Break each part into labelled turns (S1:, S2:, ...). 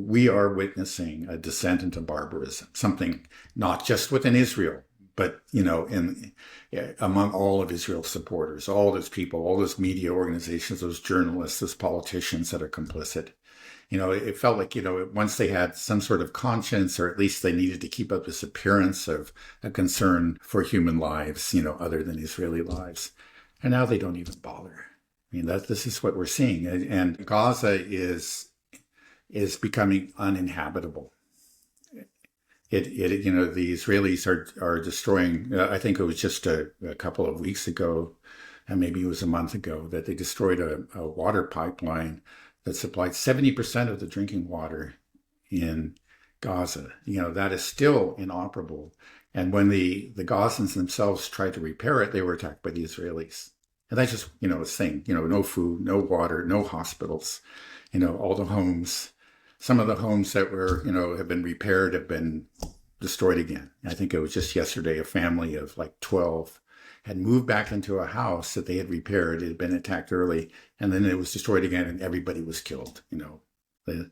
S1: we are witnessing a descent into barbarism, something not just within Israel, but, among all of Israel's supporters, all those people, all those media organizations, those journalists, those politicians that are complicit. It felt like, once they had some sort of conscience, or at least they needed to keep up this appearance of a concern for human lives, other than Israeli lives. And now they don't even bother. I mean, this is what we're seeing. And Gaza is becoming uninhabitable. The Israelis are destroying, I think it was just a couple of weeks ago, and maybe it was a month ago, that they destroyed a water pipeline that supplied 70% of the drinking water in Gaza. That is still inoperable. And when the Gazans themselves tried to repair it, they were attacked by the Israelis. And that's just, a thing, no food, no water, no hospitals, all the homes. Some of the homes that were, have been repaired have been destroyed again. I think it was just yesterday, a family of like 12 had moved back into a house that they had repaired. It had been attacked early, and then it was destroyed again, and everybody was killed. The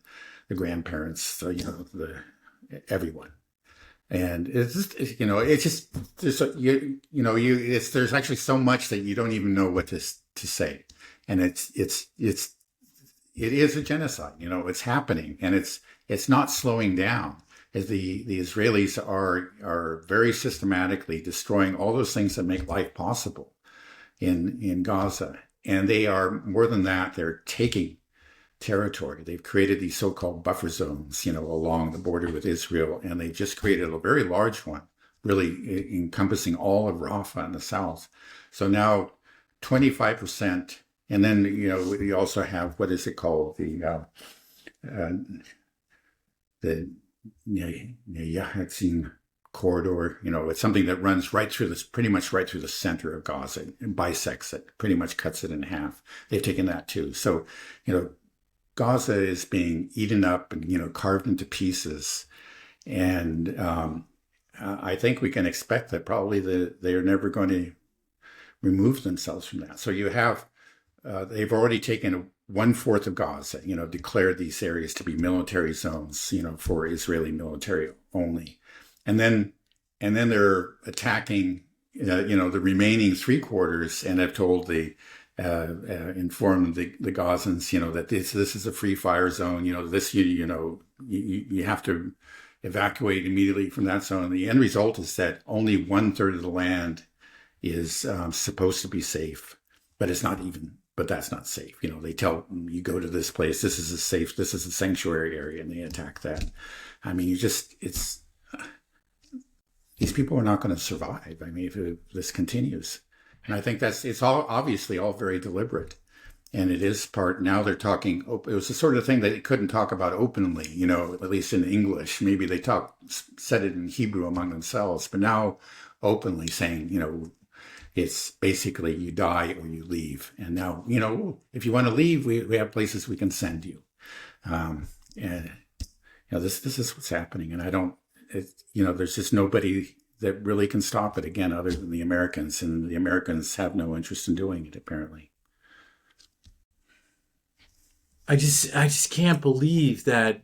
S1: grandparents, everyone. And it's just, it's just there's actually so much that you don't even know what to say, and it is a genocide. It's happening, and it's not slowing down. As the Israelis are very systematically destroying all those things that make life possible in Gaza, and they are more than that. They're taking territory. They've created these so-called buffer zones, along the border with Israel, and they just created a very large one, really encompassing all of Rafah in the south. So now 25%, and then we also have, what is it called, the Yahatzin corridor. It's something that runs pretty much right through the center of Gaza and bisects it, pretty much cuts it in half. They've taken that too. So, Gaza is being eaten up and, carved into pieces. And I think we can expect that probably they are never going to remove themselves from that. So you have, they've already taken 1/4 of Gaza, declared these areas to be military zones, for Israeli military only. And then they're attacking, the remaining 3/4, and have told informed the Gazans, that this is a free fire zone. You have to evacuate immediately from that zone. The end result is that only 1/3 of the land is supposed to be safe, but it's not even. But that's not safe. They tell you go to this place. This is a sanctuary area, and they attack that. I mean, these people are not going to survive. I mean, if this continues. And I think it's all obviously all very deliberate. And it is now they're talking, it was the sort of thing that they couldn't talk about openly, at least in English. Maybe they said it in Hebrew among themselves, but now openly saying, it's basically you die or you leave. And now, if you want to leave, we have places we can send you. This is what's happening. And there's just nobody that really can stop it again, other than the Americans, and the Americans have no interest in doing it, apparently.
S2: I just can't believe that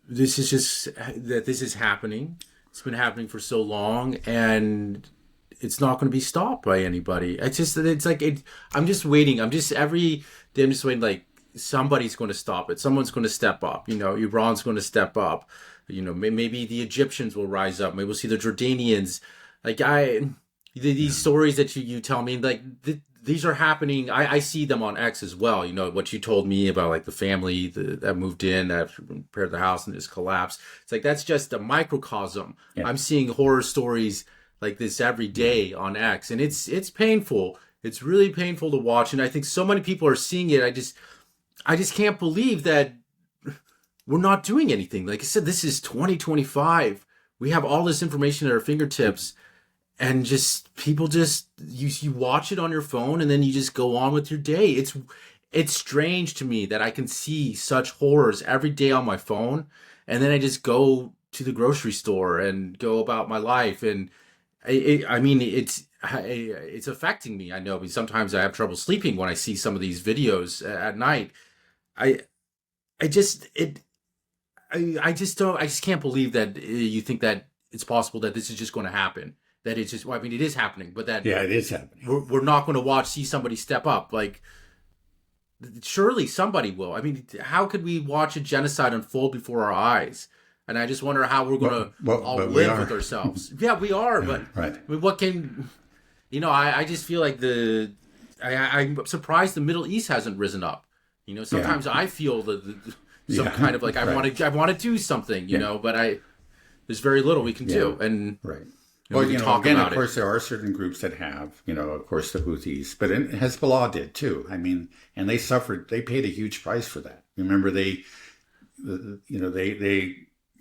S2: this is happening. It's been happening for so long, and it's not going to be stopped by anybody. I'm just waiting. Every day I'm just waiting, like somebody's going to stop it. Someone's going to step up. Iran's going to step up. Maybe the Egyptians will rise up. Maybe we'll see the Jordanians. These stories that you tell me, these are happening. I see them on X as well. What you told me about, like the family that moved in, that repaired the house and just collapsed. It's like, that's just a microcosm. Yeah. I'm seeing horror stories like this every day on X, and it's painful. It's really painful to watch. And I think so many people are seeing it. I just can't believe that we're not doing anything. Like I said, this is 2025. We have all this information at our fingertips, and people you watch it on your phone, and then you just go on with your day. It's strange to me that I can see such horrors every day on my phone, and then I just go to the grocery store and go about my life. And it's affecting me. I know, because sometimes I have trouble sleeping when I see some of these videos at night. I just don't. I just can't believe that you think that it's possible that this is just going to happen. That it's just. Well, I mean, it is happening, but that
S1: Yeah, it is happening.
S2: we're not going to see somebody step up. Like, surely somebody will. I mean, how could we watch a genocide unfold before our eyes? And I just wonder how we're going to all
S1: but we
S2: live
S1: are.
S2: with ourselves. Yeah, we are.
S1: Yeah,
S2: but
S1: right.
S2: I mean, what can I just feel like I'm surprised the Middle East hasn't risen up. Sometimes I feel some kind of like I want to do something. But there's very little we can do. And
S1: right.
S2: we can talk
S1: again,
S2: about
S1: of course, there are certain groups that have, of course, the Houthis, but Hezbollah did too. I mean, and they suffered. They paid a huge price for that. Remember, they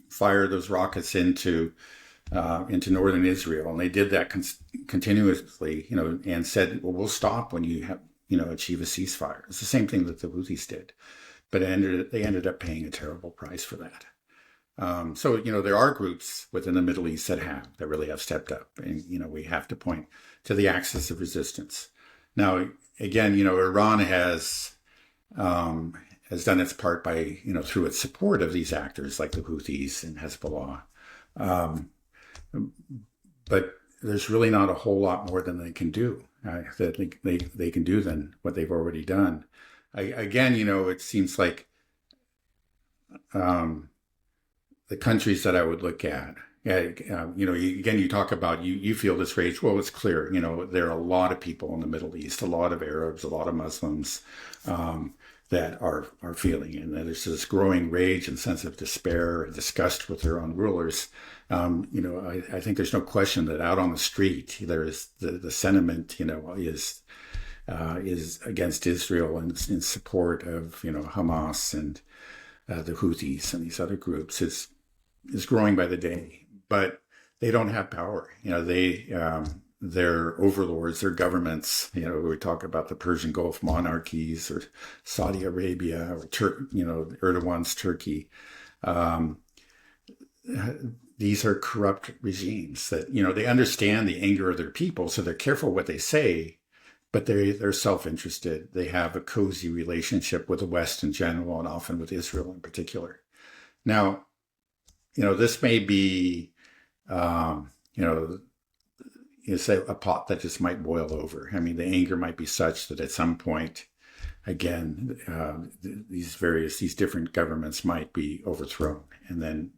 S1: fired those rockets into northern Israel, and they did that continuously. And said, "Well, we'll stop when you have, achieve a ceasefire." It's the same thing that the Houthis did, but they ended up paying a terrible price for that. So, there are groups within the Middle East that really have stepped up. And, we have to point to the axis of resistance. Now, again, Iran has done its part by, through its support of these actors like the Houthis and Hezbollah. But there's really not a whole lot more than they can do, that they can do than what they've already done. It seems like, the countries that I would look at, you talk about, you feel this rage. Well, it's clear, there are a lot of people in the Middle East, a lot of Arabs, a lot of Muslims that are feeling, and there's this growing rage and sense of despair and disgust with their own rulers. I think there's no question that out on the street, there is the sentiment, is against Israel and in support of, Hamas and the Houthis and these other groups is growing by the day, but they don't have power. They're overlords, they're governments. We talk about the Persian Gulf monarchies or Saudi Arabia or Erdogan's Turkey. These are corrupt regimes that, they understand the anger of their people, so they're careful what they say, but they're self-interested. They have a cozy relationship with the West in general, and often with Israel in particular. Now, this may be, say a pot that just might boil over. I mean, the anger might be such that at some point, again, these different governments might be overthrown, and then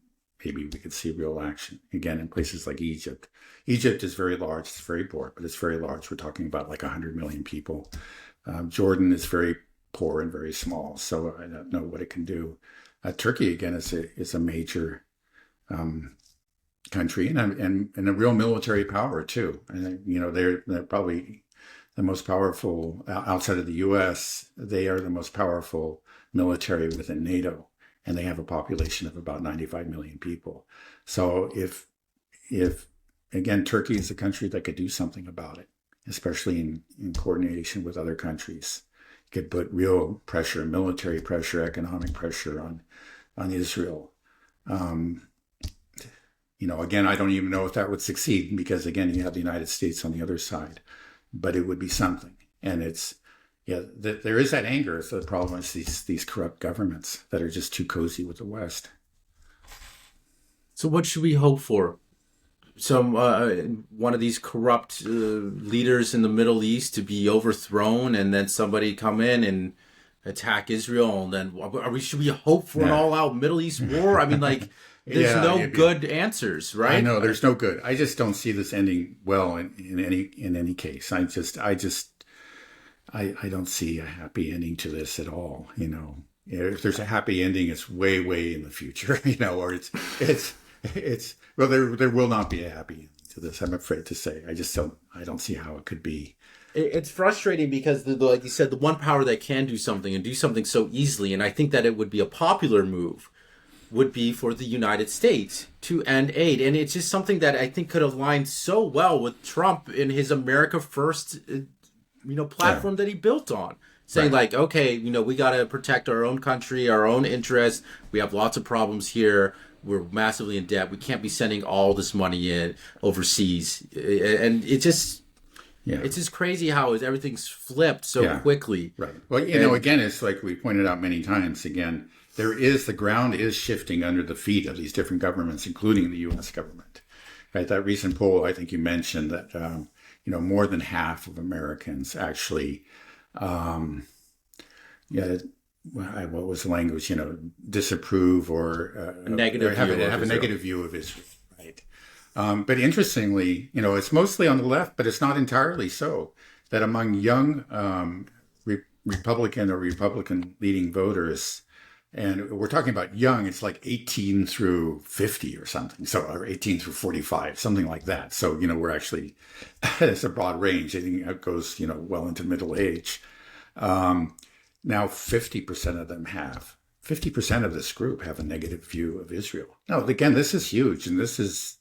S1: maybe we could see real action again in places like Egypt. Egypt is very large, it's very poor, but it's very large. We're talking about like 100 million people. Jordan is very poor and very small, so I don't know what it can do. Turkey again is a major country and a real military power too. And they're probably the most powerful outside of the U.S. They are the most powerful military within NATO, and they have a population of about 95 million people. So if again, Turkey is a country that could do something about it, especially in coordination with other countries, could put real pressure, military pressure, economic pressure on Israel. Again, I don't even know if that would succeed because, again, you have the United States on the other side, but it would be something. And there is that anger. So the problem is these corrupt governments that are just too cozy with the West.
S2: So what should we hope for? Some one of these corrupt leaders in the Middle East to be overthrown, and then somebody come in and attack Israel, and then should we hope for an all-out Middle East war? I mean, like, there's no good answers, right?
S1: I know there's no good. I just don't see this ending well in any case. I don't see a happy ending to this at all. If there's a happy ending, it's way, way in the future. Or there will not be a happy ending to this. I'm afraid to say. I don't see how it could be.
S2: It's frustrating because, like you said, the one power that can do something and do something so easily, and I think that it would be a popular move, would be for the United States to end aid. And it's just something that I think could align so well with Trump in his America First, platform that he built on. Saying like, okay, we got to protect our own country, our own interests. We have lots of problems here. We're massively in debt. We can't be sending all this money in overseas. And it's just crazy how everything's flipped so quickly.
S1: Right. Well, again, it's like we pointed out many times, again, the ground is shifting under the feet of these different governments, including the U.S. government. Right? That recent poll, I think you mentioned that, more than half of Americans actually, yeah, what was the language? Disapprove or have a negative view of Israel. Right. But interestingly, it's mostly on the left, but it's not entirely so. That among young Republican or Republican leading voters, and we're talking about young, it's like 18 through 50 or something, or 18 through 45, something like that. So, we're actually, it's a broad range. I think it goes, well into middle age. Now 50% of them 50% of this group have a negative view of Israel. Now, again, this is huge. And this is,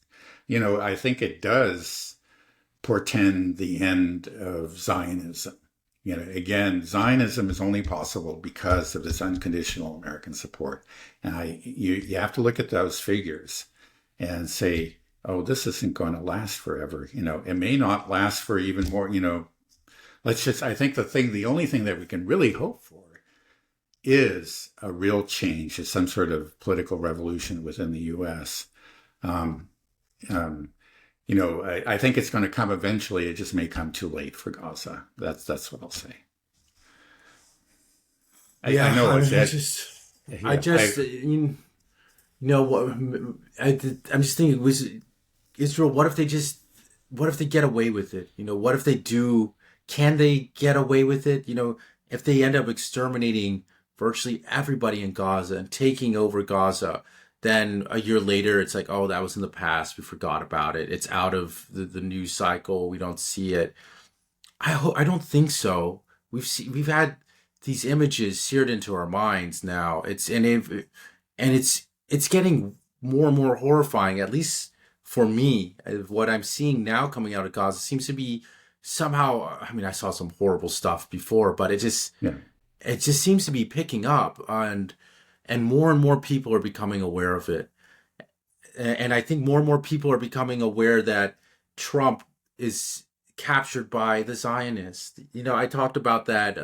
S1: I think it does portend the end of Zionism. Again, Zionism is only possible because of this unconditional American support. And you have to look at those figures and say, oh, this isn't going to last forever. It may not last for even more, I think the only thing that we can really hope for is a real change, is some sort of political revolution within the U.S. I think it's going to come eventually. It just may come too late for Gaza. That's what I'll say. I know
S2: I'm
S1: it's
S2: just thinking, was Israel, what if they get away with it? What if they do, can they get away with it? If they end up exterminating virtually everybody in Gaza and taking over Gaza, then a year later, it's like, oh, that was in the past. We forgot about it. It's out of the news cycle. We don't see it. I don't think so. We've had these images seared into our minds now. It's getting more and more horrifying. At least for me, what I'm seeing now coming out of Gaza seems to be somehow. I mean, I saw some horrible stuff before, but it just seems to be picking up and more people are becoming aware of it. And I think more and more people are becoming aware that Trump is captured by the Zionists. I talked about that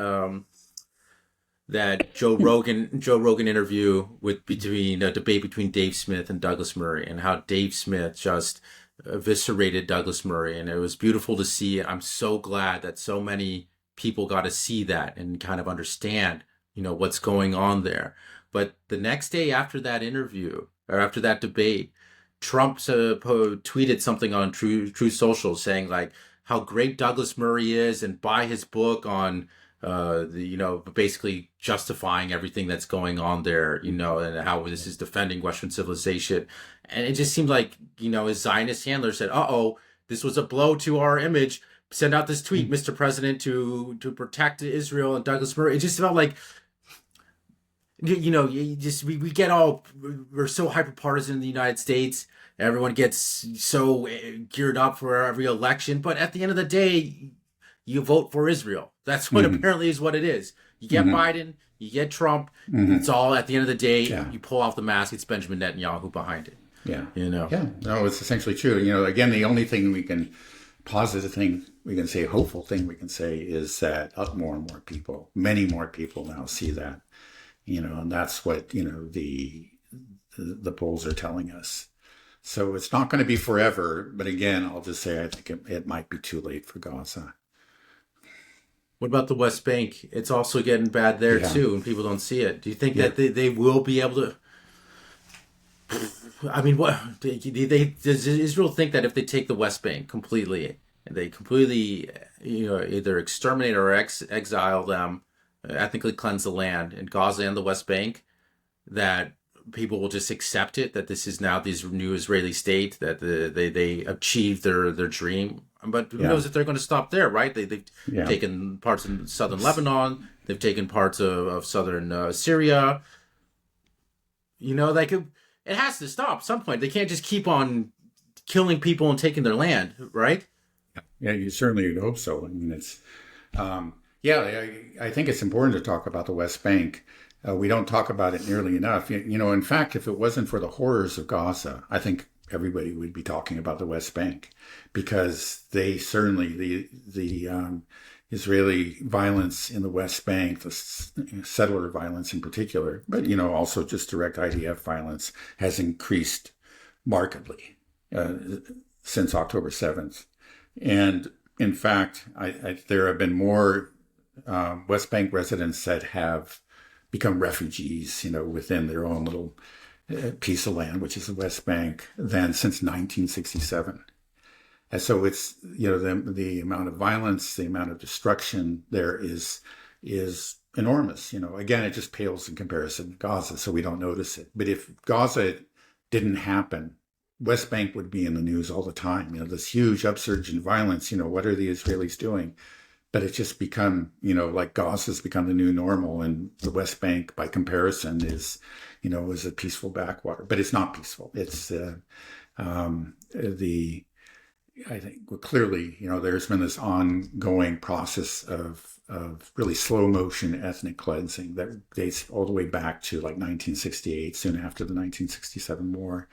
S2: Joe Rogan interview between a debate between Dave Smith and Douglas Murray, and how Dave Smith just eviscerated Douglas Murray. And it was beautiful to see. I'm so glad that so many people got to see that and kind of understand, what's going on there. But the next day after that interview, or after that debate, Trump tweeted something on True Social saying like how great Douglas Murray is, and buy his book on basically justifying everything that's going on there, and how this is defending Western civilization. And it just seemed like, his Zionist handler said, uh-oh, this was a blow to our image. Send out this tweet, Mr. President, to protect Israel. And Douglas Murray, it just felt like, we get we're so hyper-partisan in the United States. Everyone gets so geared up for every election. But at the end of the day, you vote for Israel. That's what apparently is what it is. You get Biden, you get Trump. It's all, at the end of the day, you pull off the mask. It's Benjamin Netanyahu behind it.
S1: Yeah. Yeah. No, it's essentially true. Again, the only thing we can, positive thing we can say, hopeful thing we can say is that more and more people, many more people now see that. And that's what, the polls are telling us. So it's not going to be forever. But again, I'll just say I think it might be too late for Gaza.
S2: What about the West Bank? It's also getting bad there too, and people don't see it. Do you think that they will be able to? I mean, what does Israel think that if they take the West Bank completely, they completely, either exterminate or exile them, ethnically cleanse the land in Gaza and the West Bank, that people will just accept it, that this is now this new Israeli state, that they achieved their dream? But who knows if they're going to stop there, right? They've taken parts of southern Lebanon, they've taken parts of southern Syria. It has to stop at some point. They can't just keep on killing people and taking their land, right?
S1: Yeah, you certainly would hope so. I mean, it's, I think it's important to talk about the West Bank. We don't talk about it nearly enough. In fact, if it wasn't for the horrors of Gaza, I think everybody would be talking about the West Bank, because they certainly, Israeli violence in the West Bank, the settler violence in particular, but also just direct IDF violence has increased markedly uh, since October 7th. And in fact, there have been more West Bank residents that have become refugees, within their own little piece of land, which is the West Bank, than since 1967. And so it's, the amount of violence, the amount of destruction there is enormous. Again, it just pales in comparison to Gaza, so we don't notice it. But if Gaza didn't happen, West Bank would be in the news all the time. This huge upsurge in violence. What are the Israelis doing? But it's just become, like Gaza's become the new normal, and the West Bank, by comparison, is a peaceful backwater. But it's not peaceful. It's I think, well, clearly, there's been this ongoing process of really slow motion ethnic cleansing that dates all the way back to like 1968, soon after the 1967 war.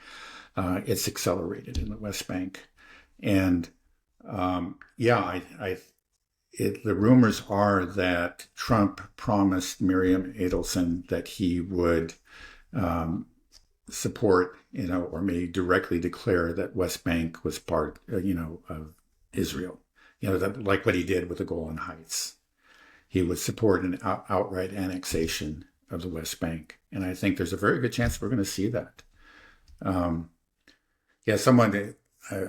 S1: It's accelerated in the West Bank, and the rumors are that Trump promised Miriam Adelson that he would support, or may directly declare that West Bank was part, of Israel. That, like what he did with the Golan Heights, he would support an outright annexation of the West Bank, and I think there's a very good chance we're going to see that. I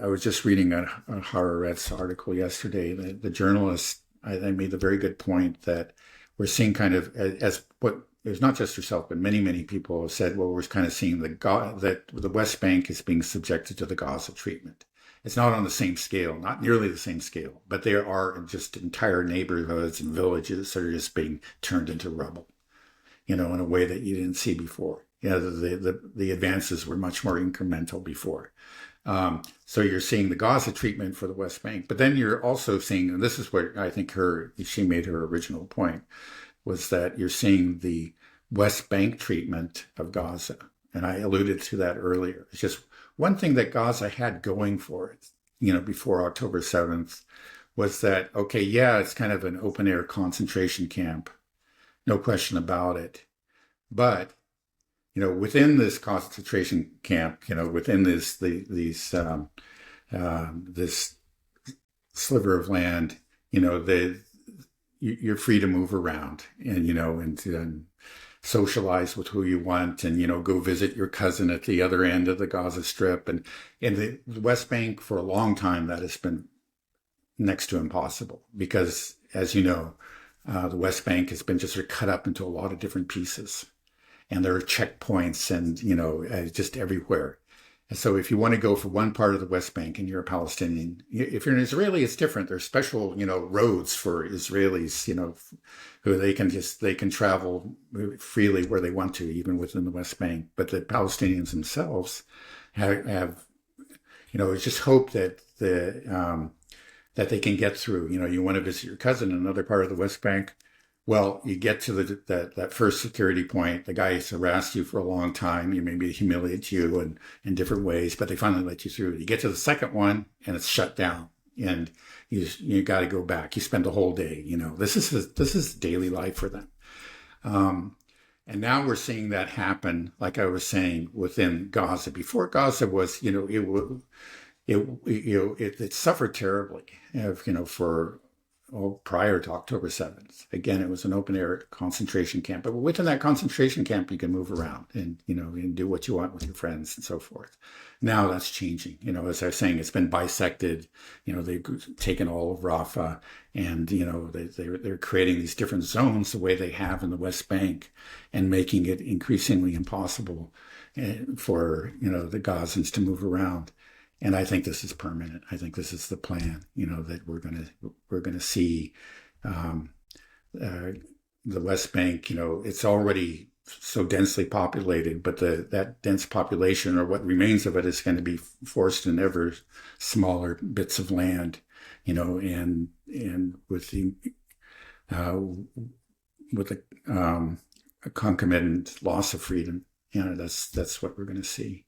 S1: was just reading a Haaretz article yesterday. The journalist, I think, made the very good point that we're seeing kind of as what there's not just herself, but many, many people have said, well, we're kind of seeing that the West Bank is being subjected to the Gaza treatment. It's not on the same scale, not nearly the same scale, but there are just entire neighborhoods and villages that are just being turned into rubble, in a way that you didn't see before. The advances were much more incremental before. So you're seeing the Gaza treatment for the West Bank, but then you're also seeing, and this is what I think she made her original point, was that you're seeing the West Bank treatment of Gaza. And I alluded to that earlier. It's just one thing that Gaza had going for it, before October 7th, was that, okay, yeah, it's kind of an open air concentration camp, no question about it. But, within this concentration camp, within this sliver of land, you're free to move around and socialize with who you want, and go visit your cousin at the other end of the Gaza Strip. And in the West Bank, for a long time, that has been next to impossible because, as you know, the West Bank has been just sort of cut up into a lot of different pieces, and there are checkpoints and just everywhere. And so if you want to go for one part of the West Bank and you're a Palestinian, if you're an Israeli, it's different. There's special, roads for Israelis, who they can travel freely where they want to, even within the West Bank. But the Palestinians themselves have just hope that that they can get through. You want to visit your cousin in another part of the West Bank. Well, you get to that first security point. The guy has harassed you for a long time. You maybe humiliate you in different ways, but they finally let you through. You get to the second one, and it's shut down, and you got to go back. You spend the whole day. This is daily life for them. And now we're seeing that happen, like I was saying, within Gaza. Before Gaza was, it suffered terribly, for prior to October 7th. Again, it was an open air concentration camp, but within that concentration camp, you can move around and do what you want with your friends and so forth. Now that's changing. As I was saying, it's been bisected. They've taken all of Rafah, and they're creating these different zones the way they have in the West Bank, and making it increasingly impossible for the Gazans to move around. And I think this is permanent. I think this is the plan, that we're going to see the West Bank. It's already so densely populated, but that dense population, or what remains of it, is going to be forced in ever smaller bits of land, and with the a concomitant loss of freedom. That's what we're going to see.